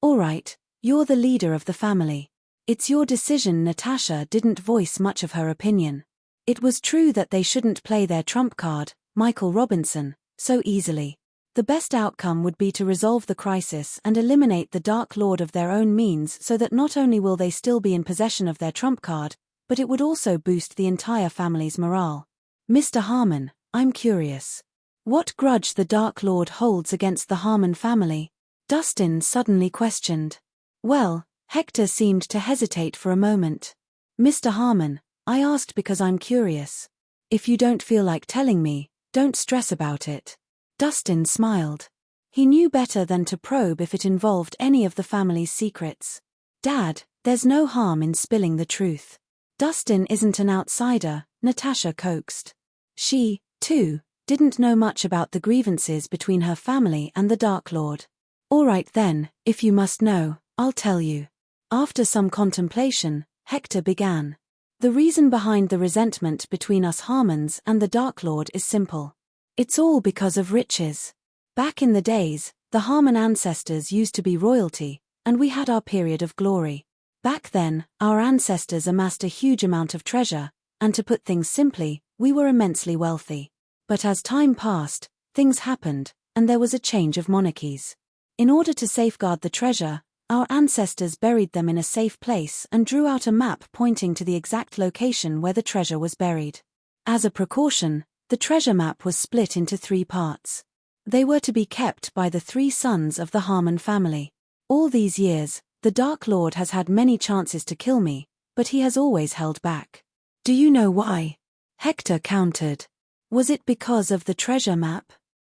All right, you're the leader of the family. It's your decision. Natasha didn't voice much of her opinion. It was true that they shouldn't play their trump card, Michael Robinson, so easily. The best outcome would be to resolve the crisis and eliminate the Dark Lord of their own means, so that not only will they still be in possession of their trump card, but it would also boost the entire family's morale. Mr. Harmon, I'm curious. What grudge the Dark Lord holds against the Harmon family? Dustin suddenly questioned. Well, Hector seemed to hesitate for a moment. Mr. Harmon, I asked because I'm curious. If you don't feel like telling me, don't stress about it. Dustin smiled. He knew better than to probe if it involved any of the family's secrets. Dad, there's no harm in spilling the truth. Dustin isn't an outsider, Natasha coaxed. She, too, didn't know much about the grievances between her family and the Dark Lord. All right then, if you must know, I'll tell you. After some contemplation, Hector began. The reason behind the resentment between us Harmons and the Dark Lord is simple. It's all because of riches. Back in the days, the Harmon ancestors used to be royalty, and we had our period of glory. Back then, our ancestors amassed a huge amount of treasure, and to put things simply, we were immensely wealthy. But as time passed, things happened, and there was a change of monarchies. In order to safeguard the treasure, our ancestors buried them in a safe place and drew out a map pointing to the exact location where the treasure was buried. As a precaution, the treasure map was split into 3 parts. They were to be kept by the 3 sons of the Harmon family. All these years, the Dark Lord has had many chances to kill me, but he has always held back. Do you know why? Hector countered. Was it because of the treasure map?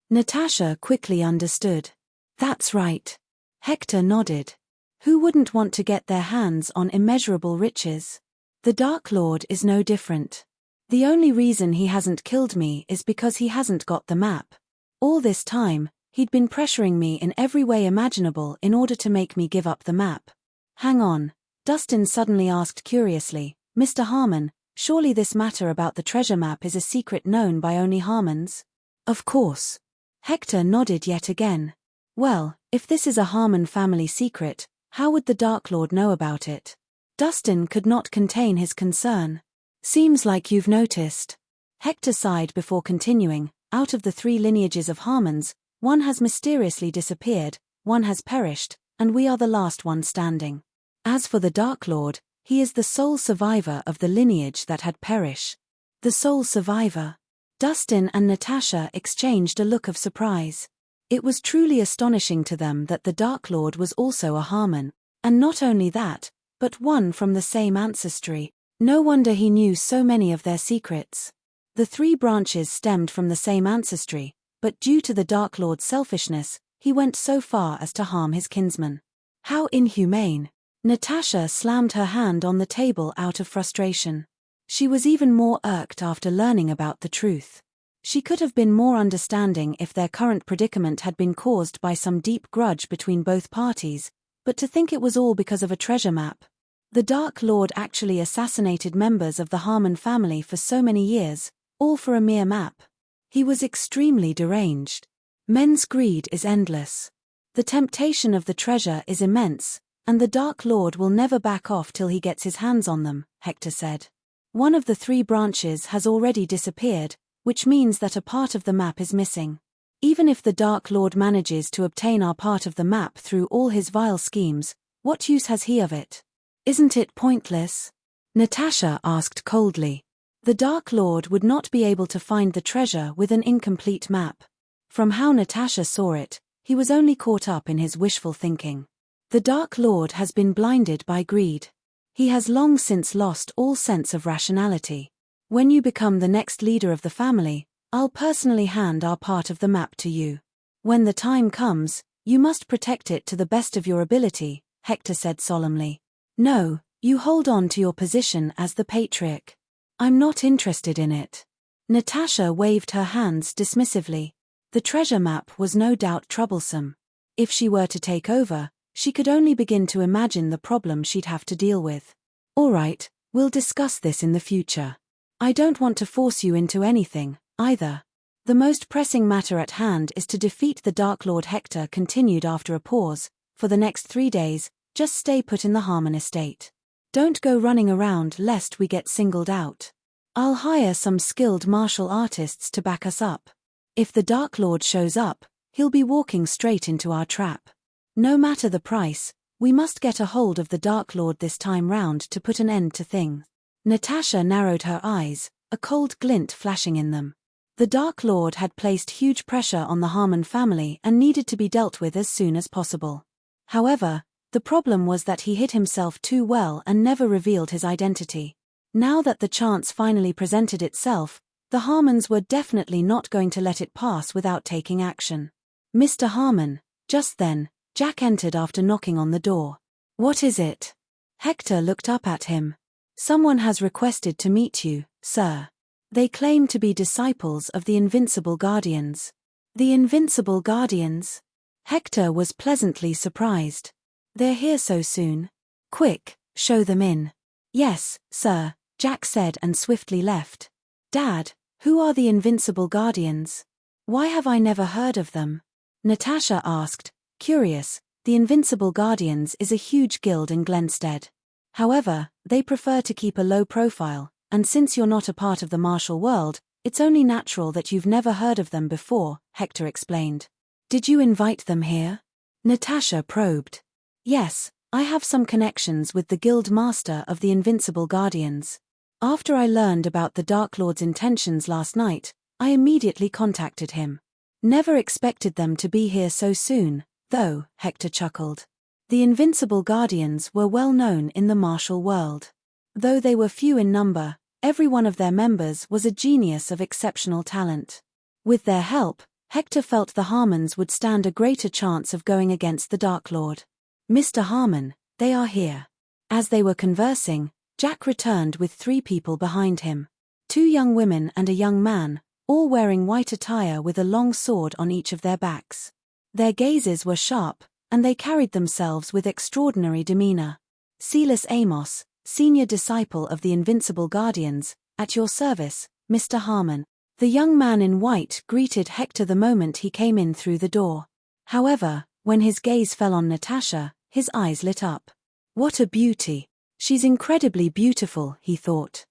Natasha quickly understood. That's right. Hector nodded. Who wouldn't want to get their hands on immeasurable riches? The Dark Lord is no different. The only reason he hasn't killed me is because he hasn't got the map. All this time, he'd been pressuring me in every way imaginable in order to make me give up the map. Hang on, Dustin suddenly asked curiously, Mr. Harmon, surely this matter about the treasure map is a secret known by only Harmons? Of course. Hector nodded yet again. Well, if this is a Harmon family secret, how would the Dark Lord know about it? Dustin could not contain his concern. Seems like you've noticed. Hector sighed before continuing, out of the 3 lineages of Harmons, one has mysteriously disappeared, one has perished, and we are the last one standing. As for the Dark Lord, he is the sole survivor of the lineage that had perished. The sole survivor. Dustin and Natasha exchanged a look of surprise. It was truly astonishing to them that the Dark Lord was also a Harmon, and not only that, but one from the same ancestry. No wonder he knew so many of their secrets. The 3 branches stemmed from the same ancestry, but due to the Dark Lord's selfishness, he went so far as to harm his kinsman. How inhumane! Natasha slammed her hand on the table out of frustration. She was even more irked after learning about the truth. She could have been more understanding if their current predicament had been caused by some deep grudge between both parties, but to think it was all because of a treasure map. The Dark Lord actually assassinated members of the Harmon family for so many years, all for a mere map. He was extremely deranged. Men's greed is endless. The temptation of the treasure is immense, and the Dark Lord will never back off till he gets his hands on them, Hector said. One of the 3 branches has already disappeared, which means that a part of the map is missing. Even if the Dark Lord manages to obtain our part of the map through all his vile schemes, what use has he of it? Isn't it pointless? Natasha asked coldly. The Dark Lord would not be able to find the treasure with an incomplete map. From how Natasha saw it, he was only caught up in his wishful thinking. The Dark Lord has been blinded by greed. He has long since lost all sense of rationality. When you become the next leader of the family, I'll personally hand our part of the map to you. When the time comes, you must protect it to the best of your ability, Hector said solemnly. No, you hold on to your position as the patriarch. I'm not interested in it. Natasha waved her hands dismissively. The treasure map was no doubt troublesome. If she were to take over, she could only begin to imagine the problem she'd have to deal with. All right, we'll discuss this in the future. I don't want to force you into anything, either. The most pressing matter at hand is to defeat the Dark Lord. Hector continued after a pause, for the next 3 days, just stay put in the Harmon estate. Don't go running around lest we get singled out. I'll hire some skilled martial artists to back us up. If the Dark Lord shows up, he'll be walking straight into our trap. No matter the price, we must get a hold of the Dark Lord this time round to put an end to things. Natasha narrowed her eyes, a cold glint flashing in them. The Dark Lord had placed huge pressure on the Harmon family and needed to be dealt with as soon as possible. However, the problem was that he hid himself too well and never revealed his identity. Now that the chance finally presented itself, the Harmons were definitely not going to let it pass without taking action. Mr. Harmon. Just then, Jack entered after knocking on the door. What is it? Hector looked up at him. Someone has requested to meet you, sir. They claim to be disciples of the Invincible Guardians. The Invincible Guardians? Hector was pleasantly surprised. They're here so soon? Quick, show them in. Yes, sir, Jack said and swiftly left. Dad, who are the Invincible Guardians? Why have I never heard of them? Natasha asked, curious. The Invincible Guardians is a huge guild in Glenstead. However, they prefer to keep a low profile, and since you're not a part of the martial world, it's only natural that you've never heard of them before, Hector explained. Did you invite them here? Natasha probed. Yes, I have some connections with the guild master of the Invincible Guardians. After I learned about the Dark Lord's intentions last night, I immediately contacted him. Never expected them to be here so soon, though, Hector chuckled. The Invincible Guardians were well known in the martial world. Though they were few in number, every one of their members was a genius of exceptional talent. With their help, Hector felt the Harmons would stand a greater chance of going against the Dark Lord. Mr. Harmon, they are here. As they were conversing, Jack returned with 3 people behind him. 2 young women and a young man, all wearing white attire with a long sword on each of their backs. Their gazes were sharp, and they carried themselves with extraordinary demeanor. Silas Amos, senior disciple of the Invincible Guardians, at your service, Mr. Harmon. The young man in white greeted Hector the moment he came in through the door. However, when his gaze fell on Natasha, his eyes lit up. What a beauty! She's incredibly beautiful, he thought.